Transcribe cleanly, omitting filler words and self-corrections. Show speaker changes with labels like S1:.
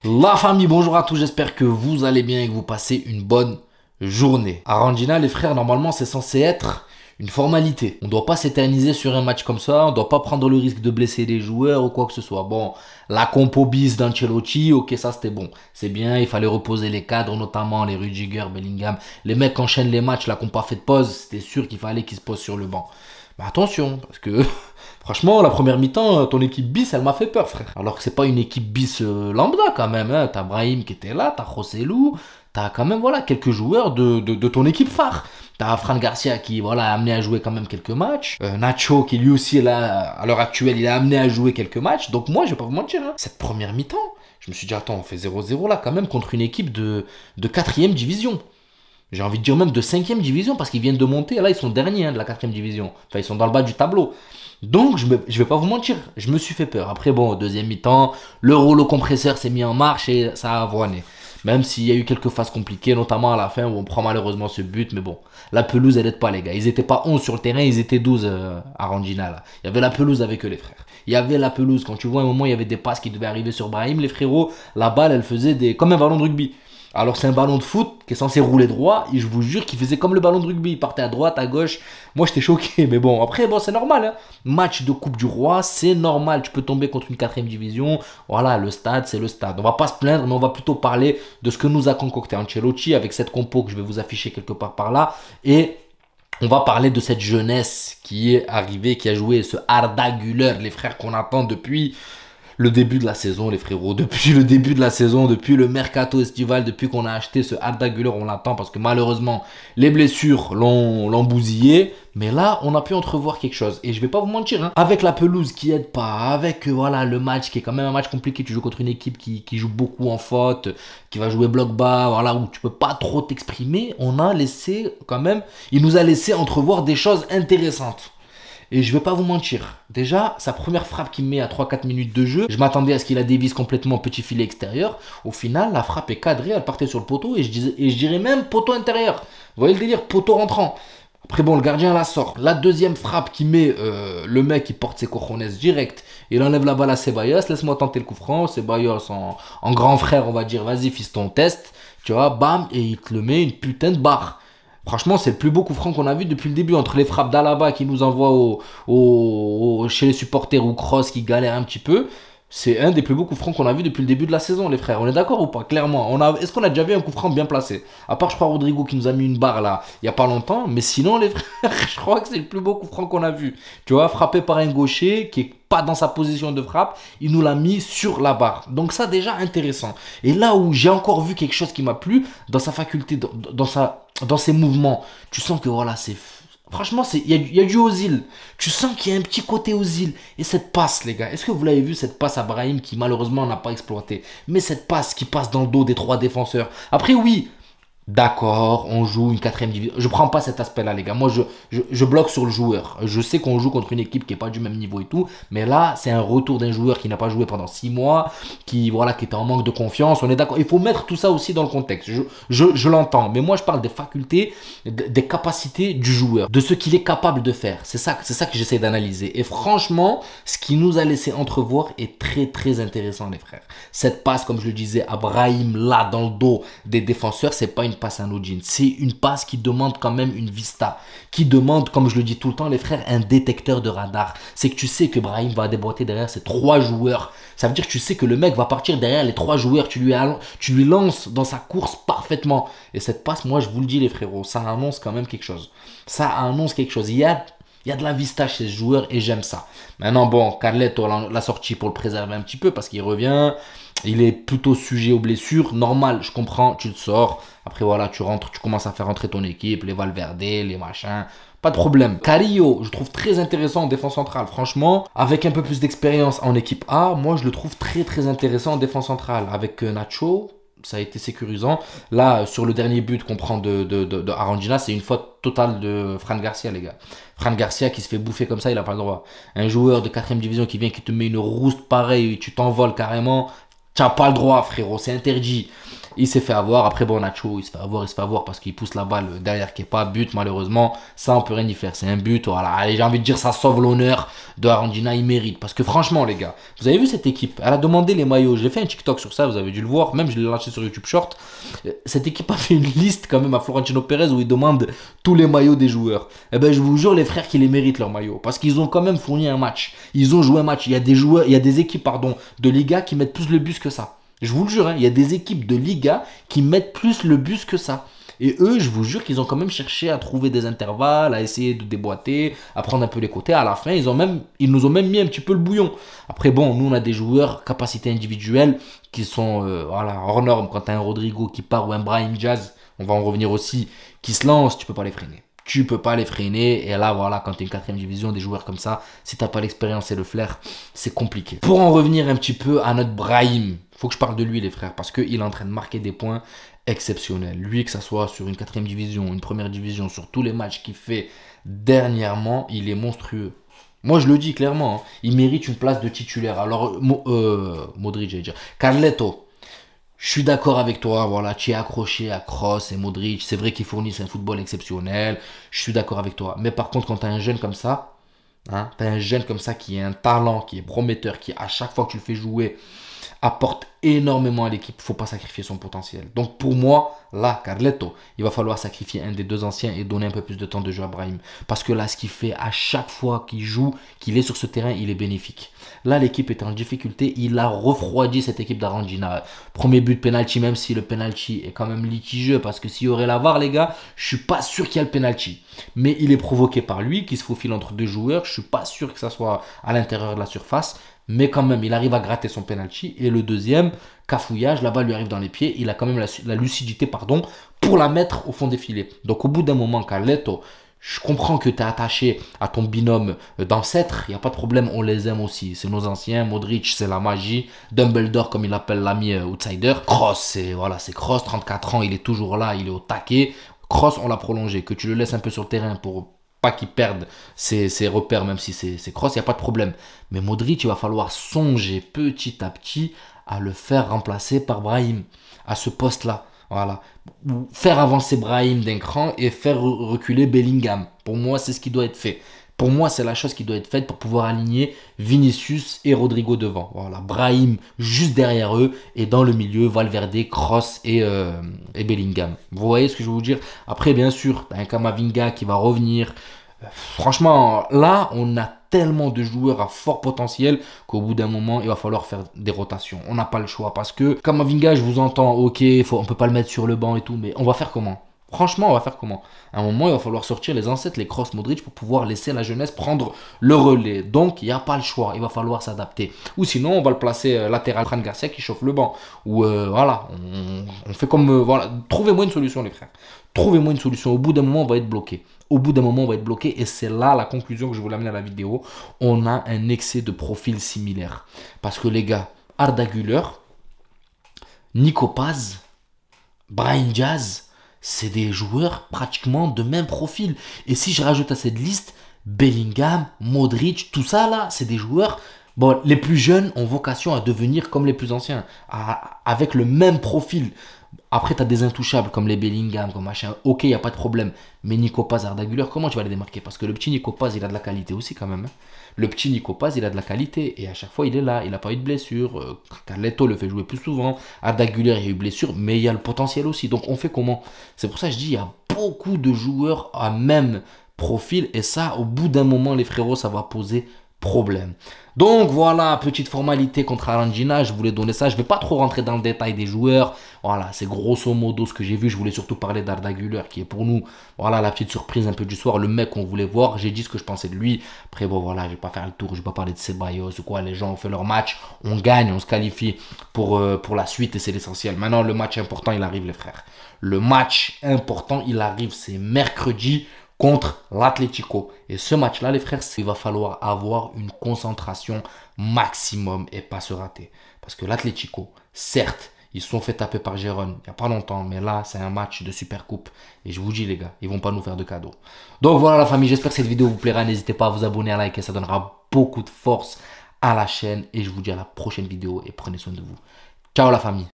S1: La famille, bonjour à tous, j'espère que vous allez bien et que vous passez une bonne journée. Arandina, les frères, normalement c'est censé être une formalité. On ne doit pas s'éterniser sur un match comme ça, on ne doit pas prendre le risque de blesser les joueurs ou quoi que ce soit. Bon, la compo bis d'Ancelotti, ok, ça c'était bon. C'est bien, il fallait reposer les cadres, notamment les Rudiger, Bellingham. Les mecs qui enchaînent les matchs là, qui n'ont pas fait de pause, c'était sûr qu'il fallait qu'ils se posent sur le banc. Mais attention, parce que franchement, la première mi-temps, ton équipe bis, elle m'a fait peur, frère. Alors que c'est pas une équipe bis lambda quand même. Hein. T'as Brahim qui était là, t'as Joselu, t'as quand même voilà, quelques joueurs de ton équipe phare. T'as Fran Garcia qui voilà, a amené à jouer quand même quelques matchs. Nacho qui lui aussi, là, à l'heure actuelle, il a amené à jouer quelques matchs. Donc moi, je vais pas vous mentir, hein. Cette première mi-temps, je me suis dit, attends, on fait 0-0 là quand même contre une équipe de 4ème division. J'ai envie de dire même de 5ème division parce qu'ils viennent de monter. Là, ils sont derniers de la 4ème division. Enfin, ils sont dans le bas du tableau. Donc, je vais pas vous mentir, je me suis fait peur. Après, bon, au deuxième mi-temps, le rouleau compresseur s'est mis en marche et ça a avoiné. Même s'il y a eu quelques phases compliquées, notamment à la fin où on prend malheureusement ce but. Mais bon, la pelouse, elle aide pas, les gars. Ils n'étaient pas 11 sur le terrain, ils étaient 12 à Rangina, là. Il y avait la pelouse avec eux, les frères. Il y avait la pelouse. Quand tu vois, à un moment, il y avait des passes qui devaient arriver sur Brahim, les frérots. La balle, elle faisait comme un ballon de rugby. Alors c'est un ballon de foot qui est censé rouler droit et je vous jure qu'il faisait comme le ballon de rugby, il partait à droite, à gauche. Moi j'étais choqué, mais bon, après bon c'est normal, hein. Match de Coupe du Roi, c'est normal, tu peux tomber contre une 4ème division. Voilà, le stade c'est le stade. On va pas se plaindre, mais on va plutôt parler de ce que nous a concocté Ancelotti avec cette compo que je vais vous afficher quelque part par là. Et on va parler de cette jeunesse qui est arrivée, qui a joué ce Arda Güler, les frères qu'on attend depuis le début de la saison, les frérots. Depuis le début de la saison, depuis le mercato estival, depuis qu'on a acheté ce Arda Güler, on l'attend parce que malheureusement, les blessures l'ont bousillé. Mais là, on a pu entrevoir quelque chose. Et je vais pas vous mentir, hein, avec la pelouse qui aide pas, avec voilà le match qui est quand même un match compliqué. Tu joues contre une équipe qui joue beaucoup en faute, qui va jouer bloc bas, voilà, où tu peux pas trop t'exprimer. On a laissé quand même, il nous a laissé entrevoir des choses intéressantes. Et je vais pas vous mentir, déjà, sa première frappe qu'il met à 3-4 minutes de jeu, je m'attendais à ce qu'il la dévisse complètement petit filet extérieur. Au final, la frappe est cadrée, elle partait sur le poteau et je dirais même poteau intérieur. Vous voyez le délire, poteau rentrant. Après bon, le gardien la sort. La deuxième frappe qui met le mec, il porte ses cojones direct. Il enlève la balle à Ceballos, laisse-moi tenter le coup franc. Ceballos en grand frère, on va dire, vas-y fiston, teste. Tu vois, bam, et il te le met une putain de barre. Franchement, c'est le plus beau coup franc qu'on a vu depuis le début. Entre les frappes d'Alaba qui nous envoie chez les supporters ou Kroos qui galère un petit peu. C'est un des plus beaux coups francs qu'on a vu depuis le début de la saison, les frères. On est d'accord ou pas? Clairement. Est-ce qu'on a déjà vu un coup franc bien placé? À part, je crois, Rodrigo qui nous a mis une barre là, il n'y a pas longtemps. Mais sinon, les frères, je crois que c'est le plus beau coup franc qu'on a vu. Tu vois, frappé par un gaucher qui est pas dans sa position de frappe, il nous l'a mis sur la barre. Donc ça, déjà, intéressant. Et là où j'ai encore vu quelque chose qui m'a plu, dans sa faculté, dans ses mouvements, tu sens que voilà, c'est... Franchement, il y a du Ozil. Tu sens qu'il y a un petit côté Ozil. Et cette passe, les gars, est-ce que vous l'avez vu, cette passe à Brahim qui malheureusement n'a pas exploité? Mais cette passe qui passe dans le dos des 3 défenseurs. Après, oui, d'accord, on joue une 4ème division. Je prends pas cet aspect-là, les gars. Moi, je bloque sur le joueur. Je sais qu'on joue contre une équipe qui n'est pas du même niveau et tout. Mais là, c'est un retour d'un joueur qui n'a pas joué pendant 6 mois, qui était en manque de confiance. On est d'accord. Il faut mettre tout ça aussi dans le contexte. Je l'entends. Mais moi, je parle des facultés, des capacités du joueur, de ce qu'il est capable de faire. C'est ça que j'essaie d'analyser. Et franchement, ce qui nous a laissé entrevoir est très, très intéressant, les frères. Cette passe, comme je le disais, à Brahim, là, dans le dos des défenseurs, c'est pas une passe anodine. C'est une passe qui demande quand même une vista, qui demande, comme je le dis tout le temps, les frères, un détecteur de radar. C'est que tu sais que Brahim va déboîter derrière ces 3 joueurs. Ça veut dire que tu sais que le mec va partir derrière les 3 joueurs. Tu lui lances dans sa course parfaitement. Et cette passe, moi, je vous le dis, les frérots, ça annonce quand même quelque chose. Ça annonce quelque chose. Il y a de la vista chez ce joueur et j'aime ça. Maintenant, bon, Carleto l'a sorti pour le préserver un petit peu parce qu'il revient. Il est plutôt sujet aux blessures. Normal, je comprends, tu le sors. Après, voilà, tu rentres, tu commences à faire rentrer ton équipe, les Valverde, les machins. Pas de problème. Carrillo, je trouve très intéressant en défense centrale. Franchement, avec un peu plus d'expérience en équipe A, moi, je le trouve très, très intéressant en défense centrale. Avec Nacho, ça a été sécurisant. Là, sur le dernier but qu'on prend de Arandina, c'est une faute totale de Fran Garcia, les gars. Fran Garcia qui se fait bouffer comme ça, il n'a pas le droit. Un joueur de 4ème division qui vient, qui te met une rouste pareille, tu t'envoles carrément. Tu n'as pas le droit, frérot, c'est interdit. Il s'est fait avoir. Après, bon, Nacho, il se fait avoir parce qu'il pousse la balle derrière qui est pas but, malheureusement. Ça, on peut rien y faire. C'est un but. Voilà. Allez, j'ai envie de dire, ça sauve l'honneur de Arandina. Il mérite. Parce que franchement, les gars, vous avez vu cette équipe? Elle a demandé les maillots. J'ai fait un TikTok sur ça. Vous avez dû le voir. Même, je l'ai lâché sur YouTube Short. Cette équipe a fait une liste quand même à Florentino Pérez où il demande tous les maillots des joueurs. Eh ben, je vous jure, les frères, qu'ils les méritent leurs maillots. Parce qu'ils ont quand même fourni un match. Ils ont joué un match. Il y a des joueurs, il y a des équipes, pardon, de Liga qui mettent plus le bus que ça. Je vous le jure, hein, il y a des équipes de Liga qui mettent plus le bus que ça. Et eux, je vous jure qu'ils ont quand même cherché à trouver des intervalles, à essayer de déboîter, à prendre un peu les côtés. À la fin, ils nous ont même mis un petit peu le bouillon. Après, bon, nous, on a des joueurs, capacité individuelle, qui sont voilà, hors normes. Quand tu as un Rodrigo qui part ou un Brahim Diaz, on va en revenir aussi, qui se lance, tu peux pas les freiner. Tu peux pas les freiner. Et là, voilà, quand tu es une 4ème division, des joueurs comme ça, si tu n'as pas l'expérience et le flair, c'est compliqué. Pour en revenir un petit peu à notre Brahim, faut que je parle de lui, les frères, parce qu'il est en train de marquer des points exceptionnels. Lui, que ça soit sur une 4ème division, une 1ère division, sur tous les matchs qu'il fait dernièrement, il est monstrueux. Moi, je le dis clairement, hein, il mérite une place de titulaire. Alors, Modric, j'allais dire. Carleto. Je suis d'accord avec toi, voilà, tu es accroché à Kroos et Modric. C'est vrai qu'ils fournissent un football exceptionnel. Je suis d'accord avec toi. Mais par contre, quand tu as un jeune comme ça, hein, tu as un jeune comme ça qui est un talent, qui est prometteur, qui à chaque fois que tu le fais jouer, apporte énormément à l'équipe, il ne faut pas sacrifier son potentiel. Donc pour moi, là, Carleto, il va falloir sacrifier un des deux anciens et donner un peu plus de temps de jeu à Brahim. Parce que là, ce qu'il fait à chaque fois qu'il joue, qu'il est sur ce terrain, il est bénéfique. Là, l'équipe est en difficulté, il a refroidi cette équipe d'Arandina. Premier but penalty, même si le penalty est quand même litigieux, parce que s'il y aurait la VAR, les gars, je suis pas sûr qu'il y a le penalty. Mais il est provoqué par lui, qui se faufile entre deux joueurs, je suis pas sûr que ça soit à l'intérieur de la surface. Mais quand même, il arrive à gratter son penalty. Et le deuxième, cafouillage, là-bas, lui arrive dans les pieds. Il a quand même la lucidité, pardon, pour la mettre au fond des filets. Donc au bout d'un moment, Carleto, je comprends que tu es attaché à ton binôme d'ancêtre. Il n'y a pas de problème, on les aime aussi. C'est nos anciens. Modric, c'est la magie. Dumbledore, comme il appelle l'ami outsider. Kroos, c'est Kroos, 34 ans, il est toujours là, il est au taquet. Kroos, on l'a prolongé. Que tu le laisses un peu sur le terrain pour pas qu'il perde ses repères, même si c'est Kroos, il n'y a pas de problème. Mais Modric, il va falloir songer petit à petit à le faire remplacer par Brahim, à ce poste-là. Voilà. Faire avancer Brahim d'un cran et faire reculer Bellingham. Pour moi, c'est ce qui doit être fait. Pour moi, c'est la chose qui doit être faite pour pouvoir aligner Vinicius et Rodrigo devant. Voilà, Brahim juste derrière eux et dans le milieu, Valverde, Kroos et Bellingham. Vous voyez ce que je veux vous dire? Après, bien sûr, tu as un Camavinga qui va revenir. Franchement, là, on a tellement de joueurs à fort potentiel qu'au bout d'un moment, il va falloir faire des rotations. On n'a pas le choix parce que Camavinga, je vous entends, ok, on peut pas le mettre sur le banc et tout, mais on va faire comment? Franchement, on va faire comment? À un moment, il va falloir sortir les ancêtres, les Kroos, Modric pour pouvoir laisser la jeunesse prendre le relais. Donc, il n'y a pas le choix. Il va falloir s'adapter. Ou sinon, on va le placer latéral, Fran Garcia qui chauffe le banc. Ou voilà, on fait comme... voilà, trouvez-moi une solution, les frères. Trouvez-moi une solution. Au bout d'un moment, on va être bloqué. Au bout d'un moment, on va être bloqué. Et c'est là la conclusion que je voulais amener à la vidéo. On a un excès de profils similaires. Parce que les gars, Arda Güler, Nico Paz, Brahim Diaz... c'est des joueurs pratiquement de même profil. Et si je rajoute à cette liste Bellingham, Modric, tout ça là, c'est des joueurs... Bon, les plus jeunes ont vocation à devenir comme les plus anciens, avec le même profil. Après, tu as des intouchables comme les Bellingham, comme machin. Ok, il n'y a pas de problème. Mais Nico Paz, Arda Güler, comment tu vas les démarquer? Parce que le petit Nico Paz, il a de la qualité aussi quand même. Hein. Le petit Nico Paz, il a de la qualité. Et à chaque fois, il est là. Il n'a pas eu de blessure. Carleto le fait jouer plus souvent. Arda Güler, il y a eu blessure. Mais il y a le potentiel aussi. Donc, on fait comment? C'est pour ça que je dis, il y a beaucoup de joueurs à même profil. Et ça, au bout d'un moment, les frérots, ça va poser problème. Donc voilà, petite formalité contre Arandina, je voulais donner ça, je ne vais pas trop rentrer dans le détail des joueurs, voilà, c'est grosso modo ce que j'ai vu, je voulais surtout parler d'Arda Güler qui est pour nous, voilà, la petite surprise un peu du soir, le mec qu'on voulait voir, j'ai dit ce que je pensais de lui, après bon voilà, je vais pas faire le tour, je vais pas parler de Ceballos ou quoi, les gens ont fait leur match, on gagne, on se qualifie pour la suite et c'est l'essentiel. Maintenant le match important il arrive les frères, le match important il arrive, c'est mercredi, contre l'Atlético. Et ce match-là, les frères, il va falloir avoir une concentration maximum et pas se rater. Parce que l'Atlético, certes, ils se sont fait taper par Gérone il n'y a pas longtemps, mais là, c'est un match de super coupe. Et je vous dis, les gars, ils vont pas nous faire de cadeaux. Donc voilà, la famille, j'espère que cette vidéo vous plaira. N'hésitez pas à vous abonner, à liker, ça donnera beaucoup de force à la chaîne. Et je vous dis à la prochaine vidéo et prenez soin de vous. Ciao la famille.